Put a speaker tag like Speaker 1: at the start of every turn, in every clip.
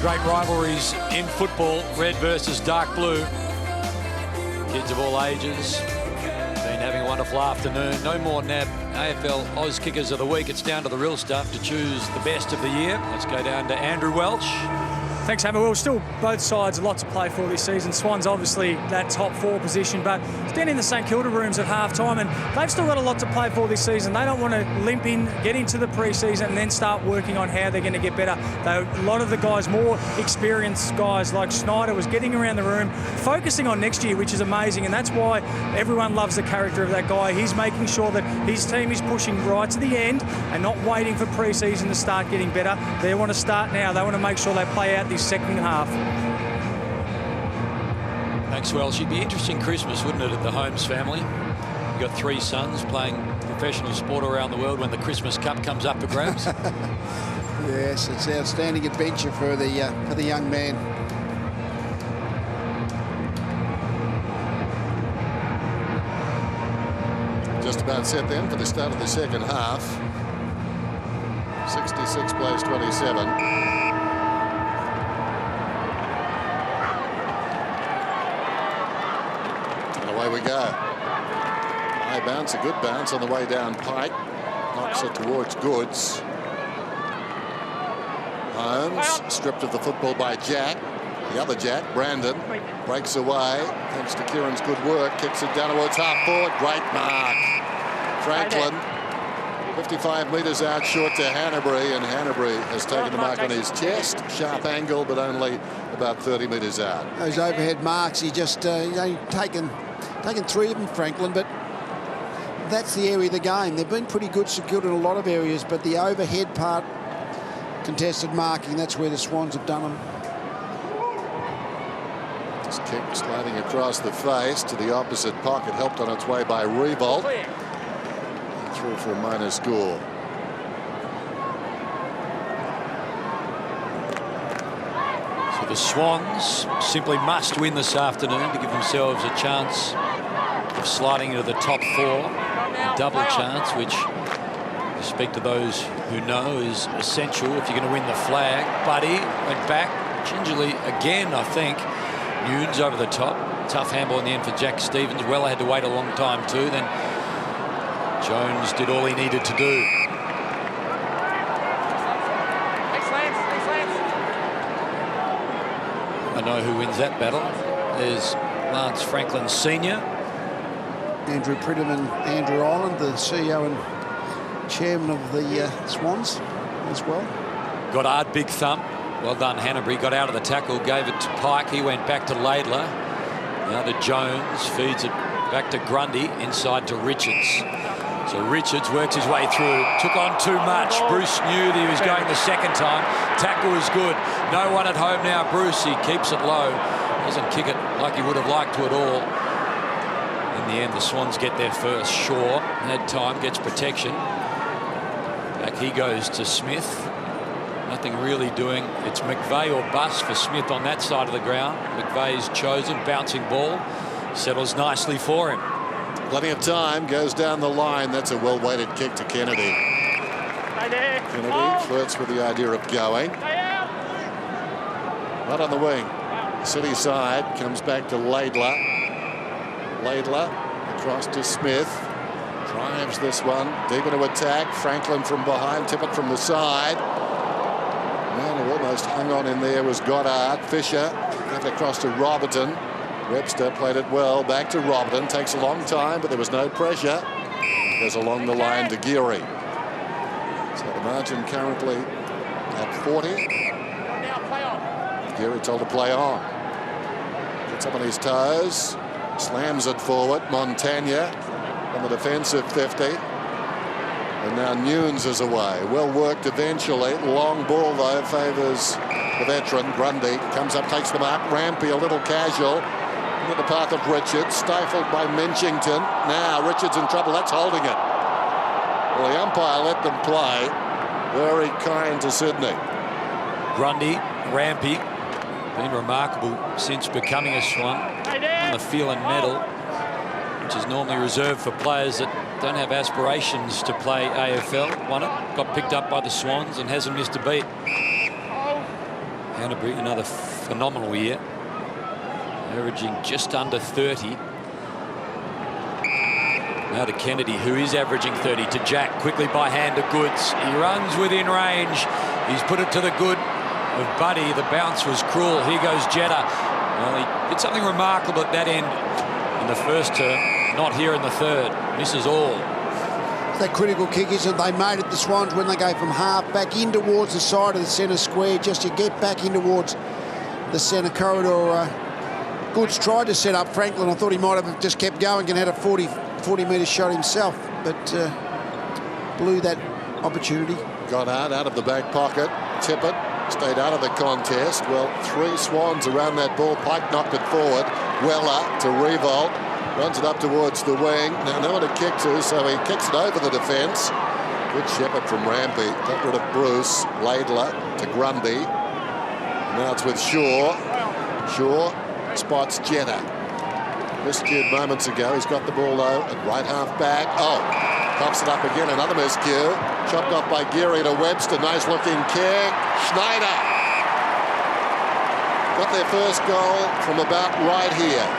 Speaker 1: the great rivalries in football, red versus dark blue. Kids of all ages been having a wonderful afternoon. No more NAB AFL Oz Kickers of the Week. It's down to the real stuff to choose the best of the year. Let's go down to Andrew Welch.
Speaker 2: Thanks, Hammer. Well, still both sides a lot to play for this season. Swans obviously that top 4 position, but down in the St Kilda rooms at half-time, and they've still got a lot to play for this season. They don't want to limp in, get into the pre-season and then start working on how they're going to get better. A lot of the guys, more experienced guys like Schneider, was getting around the room, focusing on next year, which is amazing, and that's why everyone loves the character of that guy. He's making sure that his team is pushing right to the end and not waiting for pre-season to start getting better. They want to start now. They want to make sure they play out this second half.
Speaker 1: Thanks, Welsh. It'd be interesting Christmas, wouldn't it, at the Holmes family? You've got 3 sons playing professional sport around the world when the Christmas Cup comes up for grabs.
Speaker 3: Yes, it's an outstanding adventure for the young man.
Speaker 4: Just about set then for the start of the second half. 66 plays 27. Away we go. High bounce, a good bounce on the way down Pike. Knocks it towards Goods. Holmes stripped of the football by Jack. The other Jack, Brandon, breaks away thanks to Kieran's good work. Kicks it down towards half forward. Great mark. Franklin 55 metres out short to Hanbury, and Hanbury has taken the mark on his chest. Sharp angle, but only about 30 metres out.
Speaker 3: Those overhead marks, he just taken 3 of them, Franklin, but that's the area of the game. They've been pretty good, secured in a lot of areas, but the overhead part, contested marking, that's where the Swans have done them.
Speaker 4: This kick sliding across the face to the opposite pocket, helped on its way by Revolt. Through for a minor score.
Speaker 1: So the Swans simply must win this afternoon to give themselves a chance of sliding into the top 4. A double chance, which, to speak to those who know, is essential if you're going to win the flag. Buddy went back gingerly again, I think. Nunes over the top. Tough handball in the end for Jack Stevens. Weller had to wait a long time too. Then Jones did all he needed to do. I know who wins that battle. There's Lance Franklin Sr.
Speaker 3: Andrew Pridham and Andrew Ireland, the CEO and chairman of the Swans as well.
Speaker 1: Goddard, big thump. Well done, Hanbury. Got out of the tackle, gave it to Pike. He went back to Laidler. Now to Jones, feeds it back to Grundy, inside to Richards. So Richards works his way through. Took on too much. Bruce knew that he was going the second time. Tackle was good. No one at home now. Bruce, he keeps it low. Doesn't kick it like he would have liked to at all. In the end, the Swans get there first. Shaw had time, gets protection. Back he goes to Smith. Nothing really doing. It's McVeigh or bust for Smith on that side of the ground. McVeigh's chosen. Bouncing ball. Settles nicely for him.
Speaker 4: Plenty of time, goes down the line. That's a well-weighted kick to Kennedy. Kennedy flirts with the idea of going. Not on the wing. City side, comes back to Laidler. Laidler across to Smith. Drives this one deep into attack. Franklin from behind, tip it from the side. Man who almost hung on in there was Goddard. Fisher gave it across to Robertson. Webster played it well. Back to Robertson. Takes a long time, but there was no pressure. Goes along the line to Geary. So the margin currently at 40. Geary told to play on. Gets up on his toes. Slams it forward. Montagna on the defensive 50. And now Nunes is away. Well worked eventually. Long ball, though, favours the veteran. Grundy comes up, takes the mark. Rampy a little casual. Into the path of Richards, stifled by Minchington. Now Richards in trouble. That's holding it. Well, the umpire let them play. Very kind to Sydney.
Speaker 1: Grundy, Rampy, been remarkable since becoming a Swan on the feel and medal, which is normally reserved for players that don't have aspirations to play AFL. Won it, got picked up by the Swans and hasn't missed a beat. Canterbury, another phenomenal year, averaging just under 30. Now to Kennedy, who is averaging 30, to Jack, quickly by hand to Goods. He runs within range. He's put it to the good of Buddy. The bounce was cruel. Here goes Jetta. Well, he did something remarkable at that end in the first term, not here in the third. Misses all.
Speaker 3: That critical kick, isn't it? They made it, the Swans, when they go from half back in towards the side of the centre square, just to get back in towards the centre corridor. Goods tried to set up Franklin. I thought he might have just kept going and had a 40-metre shot himself, but blew that opportunity.
Speaker 4: Goddard out of the back pocket. Tippett stayed out of the contest. Well, 3 Swans around that ball. Pike knocked it forward. Weller to Revolt. Runs it up towards the wing. Now no one to kick to, so he kicks it over the defence. Good shepherd from Rampy. Got rid of Bruce. Laidler to Grundy. Now it's with Shaw. Shaw spots Jetta. Miscued moments ago. He's got the ball though at right half back. Oh, pops it up again. Another miscue. Chopped off by Geary to Webster. Nice looking kick. Schneider got their first goal from about right here.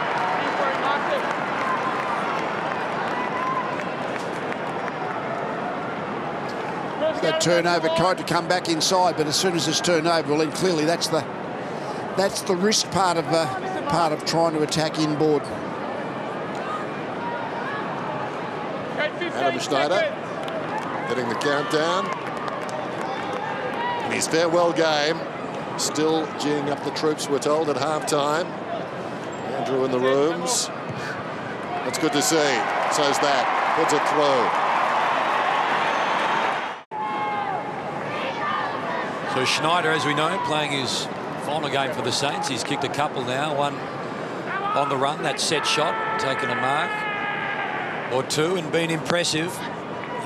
Speaker 3: That turnover tried to come back inside, but as soon as it's turned over, well, then clearly that's the risk part of trying to attack inboard.
Speaker 4: Adam Schneider getting the countdown. In his farewell game, still geeing up the troops, we're told, at half-time. Andrew in the rooms. That's good to see. So's that. Puts it through.
Speaker 1: So Schneider, as we know, playing his final game for the Saints. He's kicked a couple now, one on the run, that set shot, taken a mark or two and been impressive.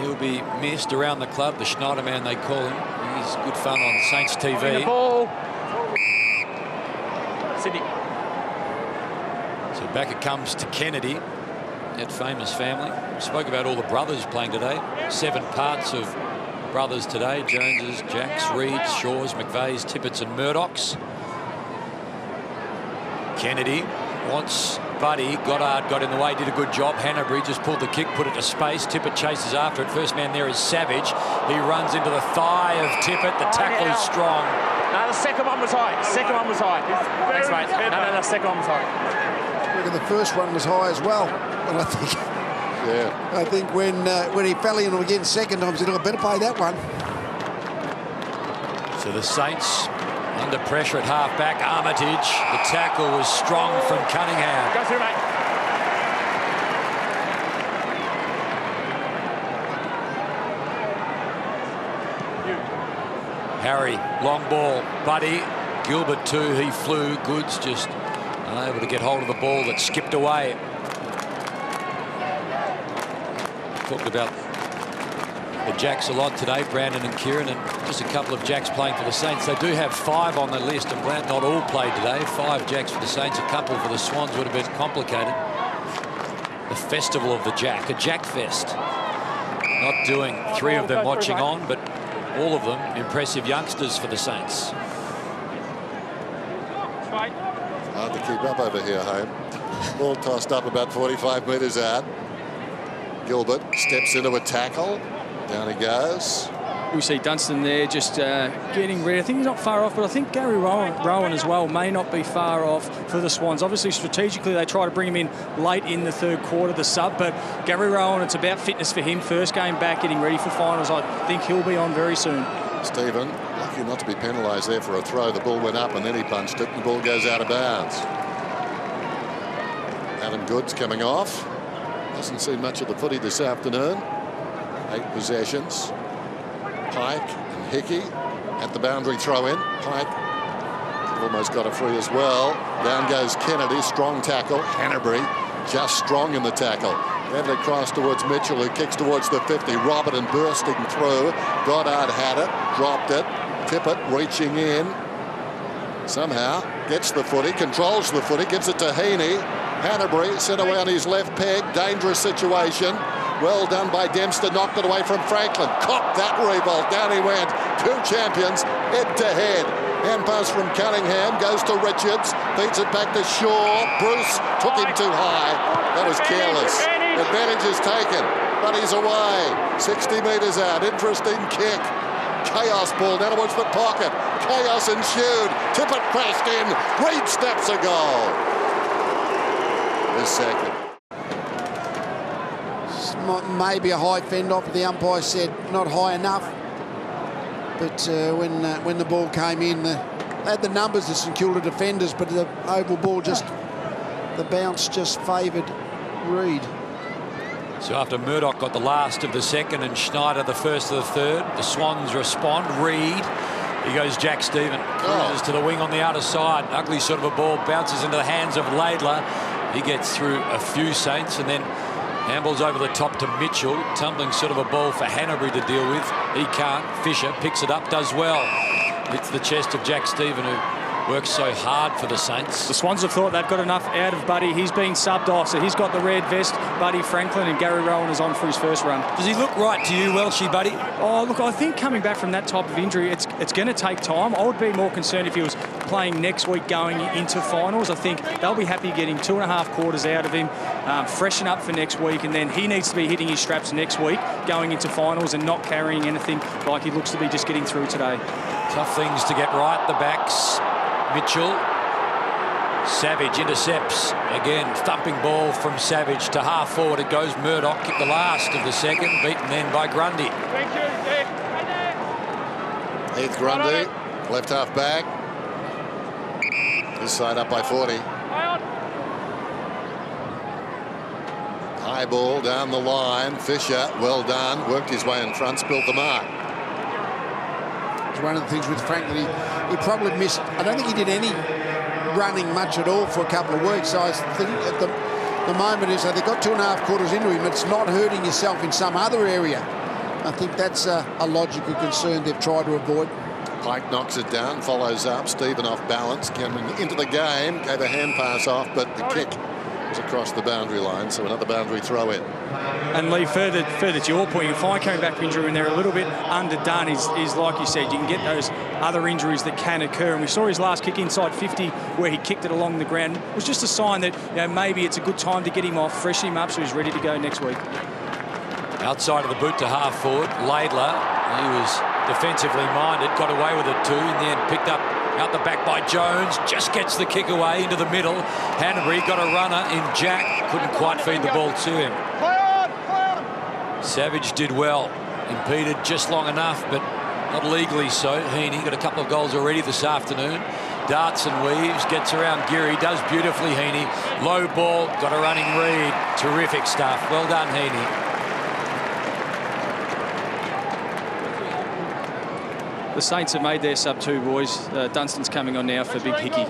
Speaker 1: He'll be missed around the club, the Schneider man they call him. He's good fun on Saints TV.
Speaker 5: Ball. Sydney.
Speaker 1: So back it comes to Kennedy, that famous family. We spoke about all the brothers playing today. 7 parts of brothers today: Joneses, Jacks, Reeds, Shaws, McVeighs, Tippetts and Murdochs. Kennedy wants Buddy. Goddard got in the way, did a good job. Hanbury just pulled the kick, put it to space. Tippett chases after it. First man there is Savage. He runs into the thigh of Tippett. The tackle is strong.
Speaker 5: No, the second one was high. Second one was high. Thanks, mate. No, the second one was high.
Speaker 3: I reckon the first one was high as well. And I think when he fell in again second time, he said, I better play that one.
Speaker 1: So the Saints under pressure at half-back. Armitage. The tackle was strong from Cunningham.
Speaker 5: Go through, mate.
Speaker 1: Harry, long ball. Buddy. Gilbert too. He flew. Goods just unable to get hold of the ball that skipped away. Talked about the Jacks a lot today, Brandon and Kieran, and just a couple of Jacks playing for the Saints. They do have 5 on the list, and glad not all played today. 5 Jacks for the Saints, a couple for the Swans would have been complicated. The Festival of the Jack, a Jack Fest. Not doing 3 of them watching on, but all of them impressive youngsters for the Saints.
Speaker 4: Hard to keep up over here, Home. Ball tossed up about 45 metres out. Gilbert steps into a tackle. Down he goes.
Speaker 2: We see Dunstan there just getting ready. I think he's not far off, but I think Gary Rowan as well may not be far off for the Swans. Obviously, strategically, they try to bring him in late in the third quarter, the sub, but Gary Rowan, it's about fitness for him. First game back, getting ready for finals. I think he'll be on very soon.
Speaker 4: Stephen, lucky not to be penalised there for a throw. The ball went up and then he punched it and the ball goes out of bounds. Adam Goods coming off. Hasn't seen much of the footy this afternoon. 8 possessions. Pike and Hickey at the boundary throw-in. Pike almost got a free as well. Down goes Kennedy, strong tackle. Hanbury just strong in the tackle. Then across towards Mitchell, who kicks towards the 50. Robertson bursting through. Goddard had it, dropped it. Tippett reaching in. Somehow gets the footy, controls the footy, gives it to Heaney. Hanbury sent away on his left peg. Dangerous situation. Well done by Dempster. Knocked it away from Franklin. Copped that revolt. Down he went. 2 champions head to head. Hand pass from Cunningham, goes to Richards, feeds it back to Shaw. Bruce took him too high. That was careless. Advantage is taken, but he's away. 60 metres out, interesting kick. Chaos ball down towards the pocket. Chaos ensued. Tippett crashed in. Reid snaps a goal. His second.
Speaker 3: Maybe a high fend off, the umpire said not high enough. But when the ball came in, they had the numbers, the St Kilda defenders, but the oval ball the bounce just favoured Reid.
Speaker 1: So after Murdoch got the last of the second and Schneider the first of the third, the Swans respond. Reid, he goes Jack Stephen. Cruises to the wing on the outer side. Ugly sort of a ball, bounces into the hands of Laidler. He gets through a few Saints and then handballs over the top to Mitchell. Tumbling sort of a ball for Hanbury to deal with. He can't. Fisher picks it up, does well. Hits the chest of Jack Stephen, who works so hard for the Saints.
Speaker 2: The Swans have thought they've got enough out of Buddy. He's been subbed off, so he's got the red vest. Buddy Franklin and Gary Rowan is on for his first run.
Speaker 1: Does he look right to you, Welshie, Buddy?
Speaker 2: Oh, look, I think coming back from that type of injury, it's going to take time. I would be more concerned if he was playing next week going into finals. I think they'll be happy getting 2.5 quarters out of him, freshen up for next week, and then he needs to be hitting his straps next week going into finals and not carrying anything like he looks to be just getting through today.
Speaker 1: Tough things to get right, the backs. Mitchell. Savage intercepts. Again, thumping ball from Savage to half forward. It goes Murdoch, kicked the last of the second, beaten then by Grundy.
Speaker 4: Heath Grundy, left half back. This side up by 40. High ball down the line. Fisher, well done. Worked his way in front, spilled the mark.
Speaker 3: It's one of the things with Franklin, he probably missed. I don't think he did any running much at all for a couple of weeks. So I think at the moment is that they've got 2.5 quarters into him. It's not hurting yourself in some other area. I think that's a logical concern they've tried to avoid.
Speaker 4: Pike knocks it down, follows up. Stephen off balance, coming into the game, gave a hand pass off, but the kick was across the boundary line, so another boundary throw in.
Speaker 2: And Lee, further to your point, you find coming back from injury when they're a little bit underdone is like you said, you can get those other injuries that can occur. And we saw his last kick inside 50 where he kicked it along the ground. It was just a sign that maybe it's a good time to get him off, freshen him up so he's ready to go next week.
Speaker 1: Outside of the boot to half forward, Laidler, he was defensively minded, got away with it too, and then picked up out the back by Jones, just gets the kick away into the middle. Hanbury got a runner in Jack, couldn't quite feed the ball to him. Savage did well, impeded just long enough, but not legally so. Heaney got a couple of goals already this afternoon. Darts and weaves, gets around Geary, does beautifully Heaney. Low ball, got a running Reid. Terrific stuff. Well done, Heaney.
Speaker 2: The Saints have made their sub 2, boys. Dunstan's coming on now for Big Hickey.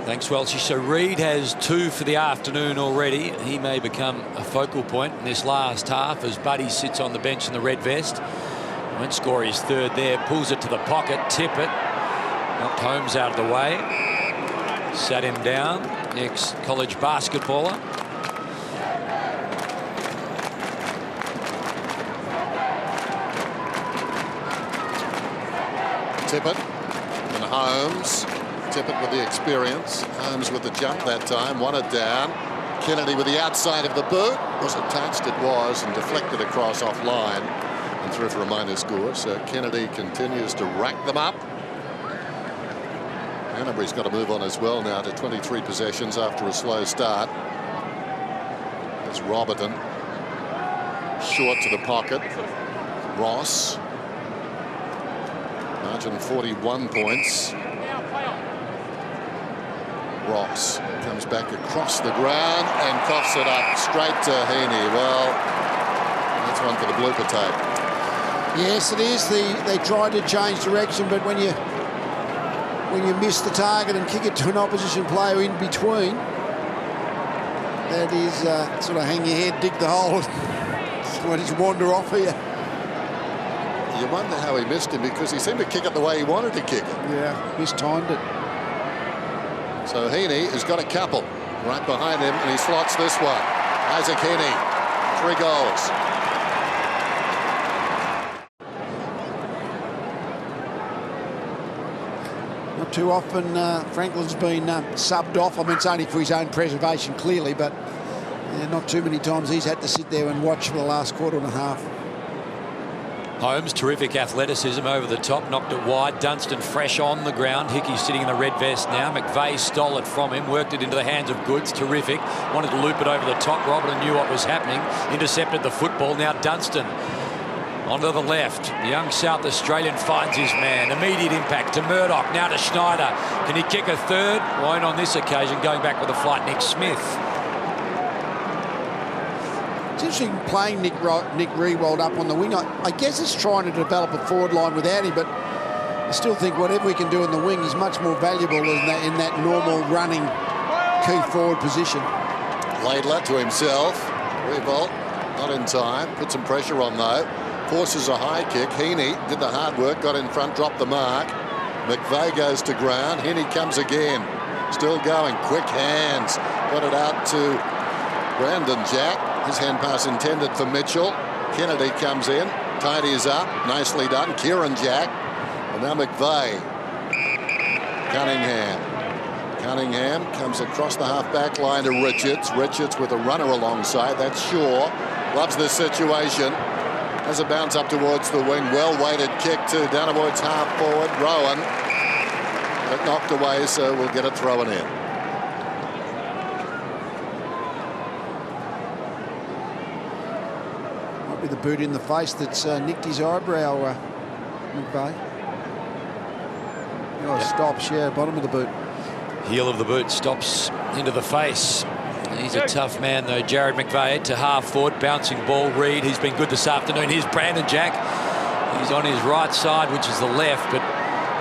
Speaker 1: Thanks, Welshie. So Reid has 2 for the afternoon already. He may become a focal point in this last half as Buddy sits on the bench in the red vest. Won't score his third there. Pulls it to the pocket. Tippett knocked Holmes out of the way. Sat him down. Ex-college basketballer.
Speaker 4: Tippett and Holmes. Tippett with the experience. Holmes with the jump that time. Won it down. Kennedy with the outside of the boot. Was it touched? It was, and deflected across offline and through for a minor score. So Kennedy continues to rack them up. Hanbury's got to move on as well now to 23 possessions after a slow start. There's Roberton. Short to the pocket. Ross. Margin 41 points. Ross comes back across the ground and coughs it up straight to Heaney. Well, that's one for the blooper tape.
Speaker 3: Yes, it is. They tried to change direction, but when you miss the target and kick it to an opposition player in between, that is sort of hang your head, dig the hole, just wander off here.
Speaker 4: You wonder how he missed him because he seemed to kick it the way he wanted to kick it.
Speaker 3: Yeah, mistimed it.
Speaker 4: So Heaney has got a couple right behind him, and he slots this one. Isaac Heaney, 3 goals.
Speaker 3: Too often Franklin's been subbed off. I mean, it's only for his own preservation, clearly, but not too many times he's had to sit there and watch for the last quarter and a half.
Speaker 1: Holmes, terrific athleticism over the top, knocked it wide. Dunstan fresh on the ground. Hickey sitting in the red vest now. McVeigh stole it from him, worked it into the hands of Goods. Terrific. Wanted to loop it over the top. Robert knew what was happening. Intercepted the football. Now Dunstan onto the left. The young South Australian finds his man. Immediate impact to Murdoch. Now to Schneider. Can he kick a third? Won't on this occasion. Going back with the flight, Nick Smith.
Speaker 3: It's interesting playing Nick Riewoldt up on the wing. I guess it's trying to develop a forward line without him, but I still think whatever we can do in the wing is much more valuable than in that normal running key forward position.
Speaker 4: Laidler to himself. Riewoldt not in time. Put some pressure on though. Forces a high kick. Heaney did the hard work, got in front, dropped the mark. McVeigh goes to ground. Heaney comes again. Still going. Quick hands. Got it out to Brandon Jack. His hand pass intended for Mitchell. Kennedy comes in, tidies up, nicely done. Kieran Jack, and now McVeigh. Cunningham comes across the half-back line to Richards. Richards with a runner alongside, that's Shaw. Loves this situation. Has a bounce up towards the wing. Well-weighted kick too, down towards half-forward. Rowan. But knocked away, so we'll get it thrown in.
Speaker 3: The boot in the face that's nicked his eyebrow, McVeigh. Oh,
Speaker 1: yep.
Speaker 3: Stops, yeah, bottom of the boot.
Speaker 1: Heel of the boot stops into the face. He's a tough man, though. Jared McVeigh to half forward, bouncing ball. Reid, he's been good this afternoon. Here's Brandon Jack. He's on his right side, which is the left, but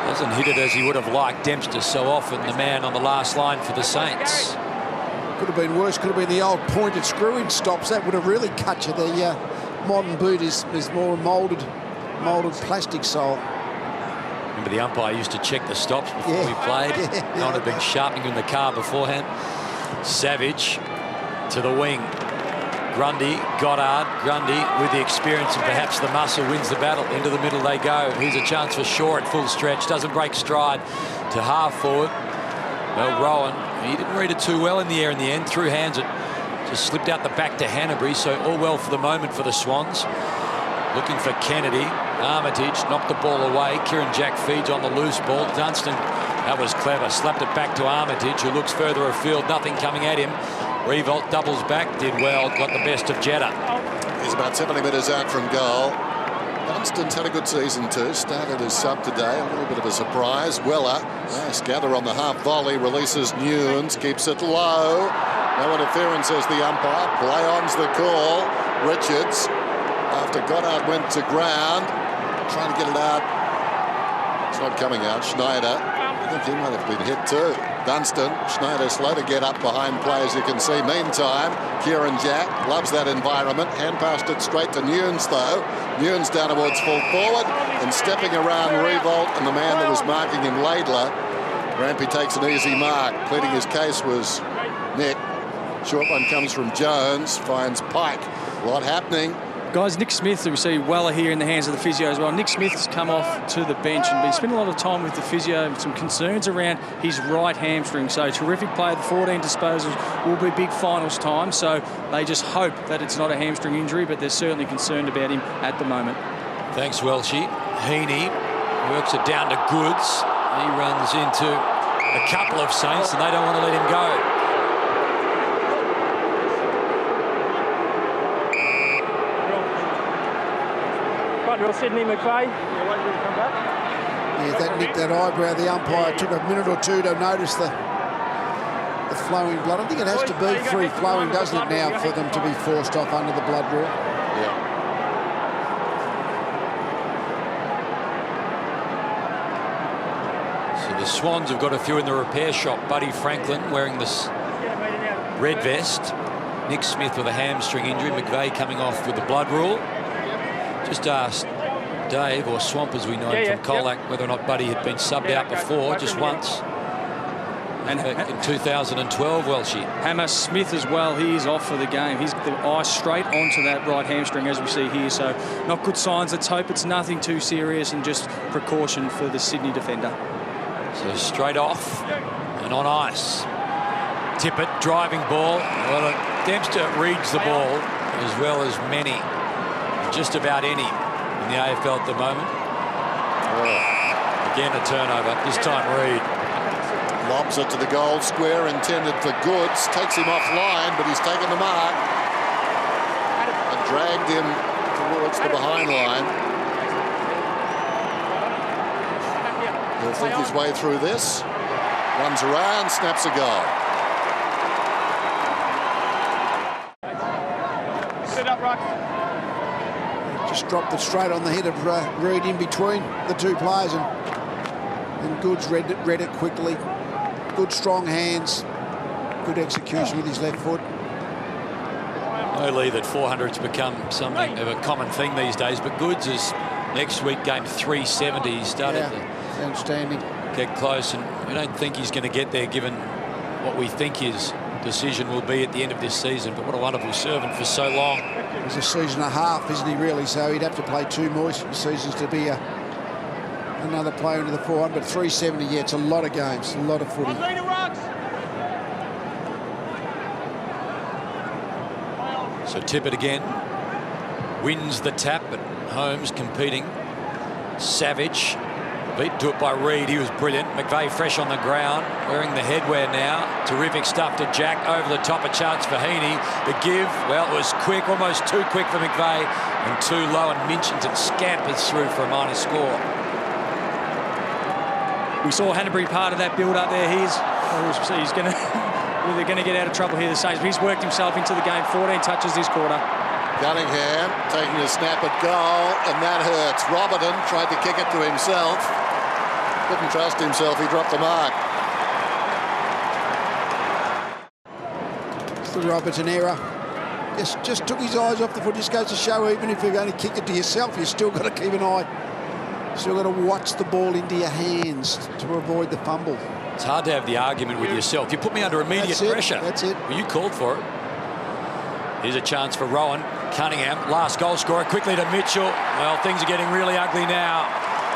Speaker 1: doesn't hit it as he would have liked. Dempster so often the man on the last line for the Saints.
Speaker 3: Could have been worse. Could have been the old pointed screw-in stops. That would have really cut you. The modern boot is more moulded plastic sole.
Speaker 1: Remember the umpire used to check the stops before we played. No one had been sharpening in the car beforehand. Savage to the wing. Grundy, Goddard, Grundy with the experience and perhaps the muscle wins the battle. Into the middle they go. Here's a chance for Shaw at full stretch. Doesn't break stride to half forward. Well, Rowan, he didn't read it too well in the air in the end. Threw hands it. Just slipped out the back to Hanbury, so all well for the moment for the Swans. Looking for Kennedy. Armitage knocked the ball away. Kieran Jack feeds on the loose ball. Dunstan, that was clever. Slapped it back to Armitage, who looks further afield. Nothing coming at him. Riewoldt doubles back. Did well. Got the best of Jetta.
Speaker 4: He's about 70 metres out from goal. Dunstan's had a good season too. Started as sub today. A little bit of a surprise. Weller. Nice gather on the half volley. Releases Nunes. Keeps it low. No interference as the umpire. Play on's the call. Richards, after Goddard went to ground, trying to get it out. It's not coming out. Schneider, I think he might have been hit too. Dunstan, Schneider slow to get up behind play, as you can see. Meantime, Kieran Jack loves that environment. Hand passed it straight to Nunes though. Nunes down towards full forward and stepping around Riewoldt and the man that was marking him, Laidler. Rampy takes an easy mark. Pleading his case was Nick. Short one comes from Jones, finds Pike. A lot happening.
Speaker 2: Guys, Nick Smith, we see Weller here in the hands of the physio as well. Nick Smith's come off to the bench and been spending a lot of time with the physio. Some concerns around his right hamstring. So terrific play. The 14 disposals will be big finals time. So they just hope that it's not a hamstring injury, but they're certainly concerned about him at the moment.
Speaker 1: Thanks, Welshie. Heaney works it down to Goods. He runs into a couple of Saints and they don't want to let him go.
Speaker 5: Sydney McVeigh.
Speaker 3: Yeah, that nicked that eyebrow. The umpire took a minute or two to notice the flowing blood. I think it has to be free flowing, doesn't it, now, for them to be forced off under the blood rule?
Speaker 4: Yeah.
Speaker 1: So the Swans have got a few in the repair shop. Buddy Franklin wearing this red vest. Nick Smith with a hamstring injury. McVeigh coming off with the blood rule. Just asked Dave, or Swamp as we know him from Colac, whether or not Buddy had been subbed out before, just once. And in 2012, Welshie.
Speaker 2: Hammer Smith as well, he is off for the game. He's got the eye straight onto that right hamstring as we see here, so not good signs. Let's hope it's nothing too serious and just precaution for the Sydney defender.
Speaker 1: So straight off and on ice. Tippett driving ball. Well, Dempster reads the ball as well as many, just about any in the AFL at the moment. Again a turnover, this time Reid.
Speaker 4: Lobs it to the goal square, intended for Goods. Takes him offline, but he's taken the mark and dragged him towards the behind line. He'll think his way through this. Runs around, snaps a goal.
Speaker 5: Sit up, Rock.
Speaker 3: Just dropped it straight on the head of Reid in between the two players, and Goods read it quickly. Good strong hands, good execution with his left foot.
Speaker 1: No, Lee, that 400's become something of a common thing these days, but Goods is next week game 370. He started
Speaker 3: Yeah, outstanding.
Speaker 1: to get close, and we don't think he's going to get there given what we think his decision will be at the end of this season. But what a wonderful servant for so long.
Speaker 3: It's a season and a half, isn't he, really? So he'd have to play 2 more seasons to be another player into the 400. But 370, yeah, it's a lot of games, a lot of footy.
Speaker 1: So Tippett again wins the tap, but Holmes competing. Savage beat to it by Reid. He was brilliant. McVeigh fresh on the ground, wearing the headwear now. Terrific stuff to Jack over the top of Chance Fahini. The give, well, it was quick, almost too quick for McVeigh, and too low, and Minchinton scampers through for a minor score.
Speaker 2: We saw Hanbury part of that build-up there. He's going to they're going to get out of trouble here, the Saints. But he's worked himself into the game. 14 touches this quarter.
Speaker 4: Cunningham taking a snap at goal, and that hurts. Robertson tried to kick it to himself. Couldn't trust himself. He dropped the mark.
Speaker 3: It's the Robertson error. Just took his eyes off the foot. Just goes to show, even if you're going to kick it to yourself, you've still got to keep an eye. Still got to watch the ball into your hands to avoid the fumble.
Speaker 1: It's hard to have the argument with yourself. You put me under immediate pressure.
Speaker 3: That's it.
Speaker 1: Well, you called for it. Here's a chance for Rowan. Cunningham, last goal scorer, quickly to Mitchell. Well, things are getting really ugly now.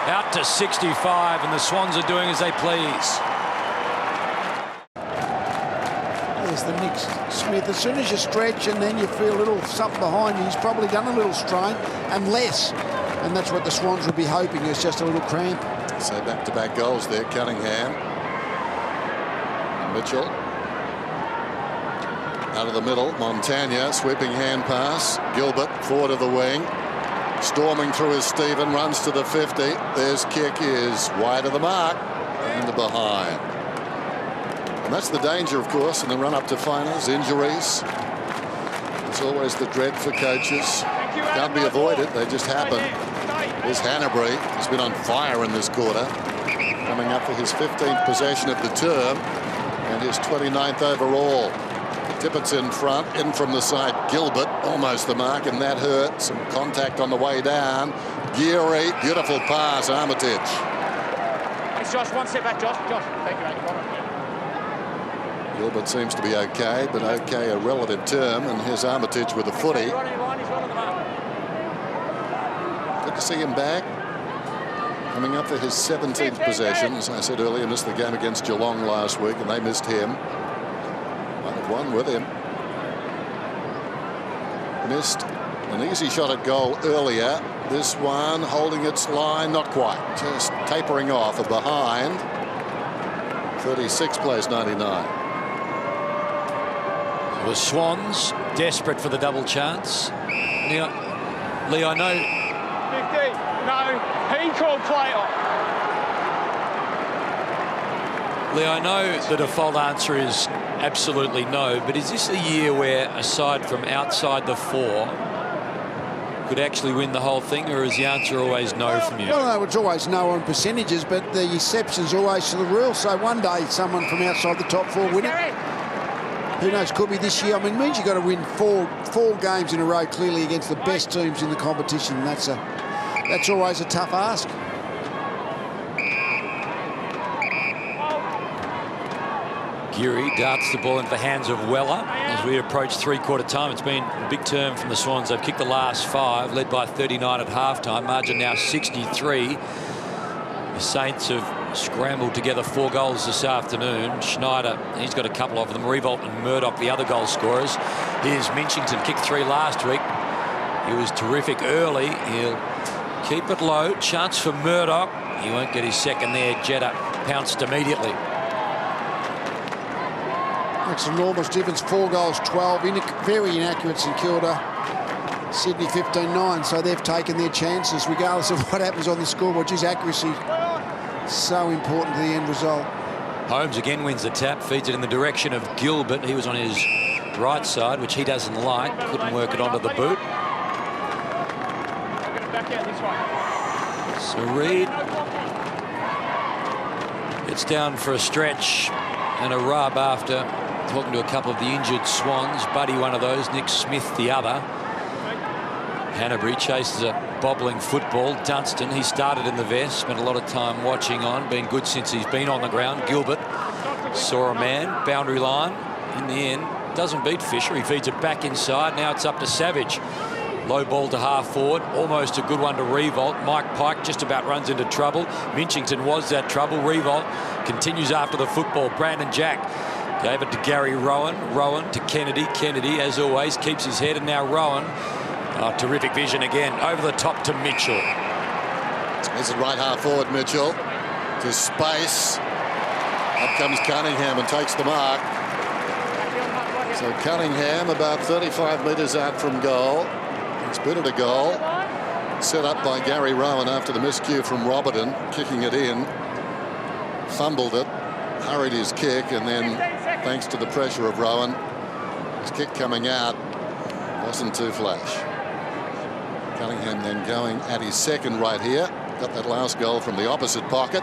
Speaker 1: Out to 65, and the Swans are doing as they please.
Speaker 3: There's the Nick Smith. As soon as you stretch and then you feel a little something behind you, he's probably done a little strain and less. And that's what the Swans would be hoping, is just a little cramp.
Speaker 4: So back-to-back goals there, Cunningham. Mitchell. Out of the middle, Montagna, sweeping hand pass. Gilbert, forward of the wing. Storming through is Stephen, runs to the 50. There's kick, is wide of the mark and the behind. And that's the danger, of course, in the run-up to finals. Injuries. It's always the dread for coaches. Can't be avoided, they just happen. Here's Hanbury, he's been on fire in this quarter. Coming up for his 15th possession of the term and his 29th overall. Tippett's in front, in from the side. Gilbert, almost the mark, and that hurt. Some contact on the way down. Geary, beautiful pass, Armitage.
Speaker 5: Thanks, Josh. One step back, Josh. Josh, thank you, mate.
Speaker 4: Gilbert seems to be okay, but okay a relative term, and here's Armitage with the footy. Good to see him back. Coming up for his 17th possession. As I said earlier, missed the game against Geelong last week, and they missed him. Might have won with him. Missed an easy shot at goal earlier. This one holding its line, not quite. Just tapering off a behind. 36 plays 99.
Speaker 1: The Swans desperate for the double chance. Lee, I know.
Speaker 5: 50. No, he called play off.
Speaker 1: Lee, I know the default answer is absolutely no, but is this a year where, aside from outside the 4, could actually win the whole thing, or is the answer always no from you?
Speaker 3: Well, no, it's always no on percentages, but the exception's always to the rule. So one day someone from outside the top 4 win it. Who knows, could be this year. I mean, it means you've got to win four games in a row clearly against the best teams in the competition. And that's always a tough ask.
Speaker 1: Geary darts the ball into the hands of Weller as we approach three-quarter time. It's been a big term from the Swans. They've kicked the last 5, led by 39 at halftime. Margin now 63. The Saints have scrambled together 4 goals this afternoon. Schneider, he's got a couple of them. Revolt and Murdoch, the other goal scorers. Here's Minchington, kicked 3 last week. He was terrific early. He'll keep it low. Chance for Murdoch. He won't get his second there. Jetta pounced immediately.
Speaker 3: That's an enormous difference. 4 goals, 12. Very inaccurate St Kilda. Sydney 15-9, so they've taken their chances regardless of what happens on the scoreboard. His accuracy so important to the end result.
Speaker 1: Holmes again wins the tap, feeds it in the direction of Gilbert. He was on his right side, which he doesn't like. Couldn't work it onto the boot. So Reid gets down for a stretch and a rub after talking to a couple of the injured Swans. Buddy one of those, Nick Smith the other. Hanbury chases a bobbling football. Dunstan, he started in the vest, spent a lot of time watching on, been good since he's been on the ground. Gilbert saw a man, boundary line. In the end, doesn't beat Fisher. He feeds it back inside. Now it's up to Savage. Low ball to half forward, almost a good one to Revolt. Mike Pike just about runs into trouble. Minchington was that trouble. Revolt continues after the football. Brandon Jack gave it to Gary Rowan. Rowan to Kennedy. Kennedy, as always, keeps his head, and now Rowan. Oh, terrific vision again. Over the top to Mitchell.
Speaker 4: Here's a right half forward, Mitchell. To space. Up comes Cunningham and takes the mark. So Cunningham about 35 metres out from goal. It's been at a goal. Set up by Gary Rowan after the miscue from Robertson, kicking it in. Fumbled it. Hurried his kick, and then, thanks to the pressure of Rowan, his kick coming out wasn't too flash. Cunningham then going at his second right here. Got that last goal from the opposite pocket.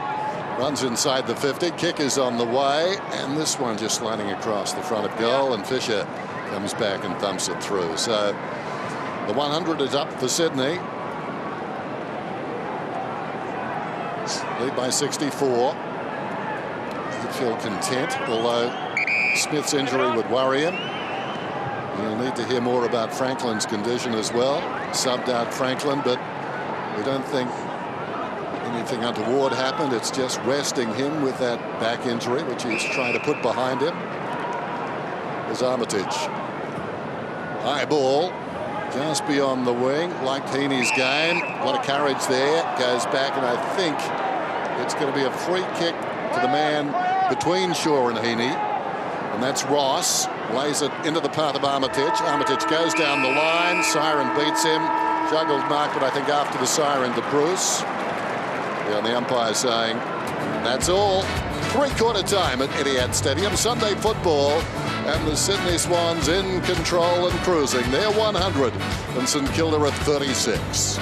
Speaker 4: Runs inside the 50. Kick is on the way. And this one just sliding across the front of goal. And Fisher comes back and thumps it through. So the 100 is up for Sydney. Lead by 64. He'd feel content, although Smith's injury would worry him. We'll need to hear more about Franklin's condition as well. Subbed out Franklin, but we don't think anything untoward happened. It's just resting him with that back injury, which he's trying to put behind him. There's Armitage. High ball, just beyond the wing. Liked Heaney's game. A lot of courage there. Goes back, and I think it's going to be a free kick to the man between Shaw and Heaney. And that's Ross. Lays it into the path of Armitage. Armitage goes down the line. Siren beats him. Juggled mark, but I think after the siren to Bruce. Yeah, and the umpire saying, that's all. 3/4 time at Etihad Stadium. Sunday football. And the Sydney Swans in control and cruising. They're 100. And St Kilda at 36.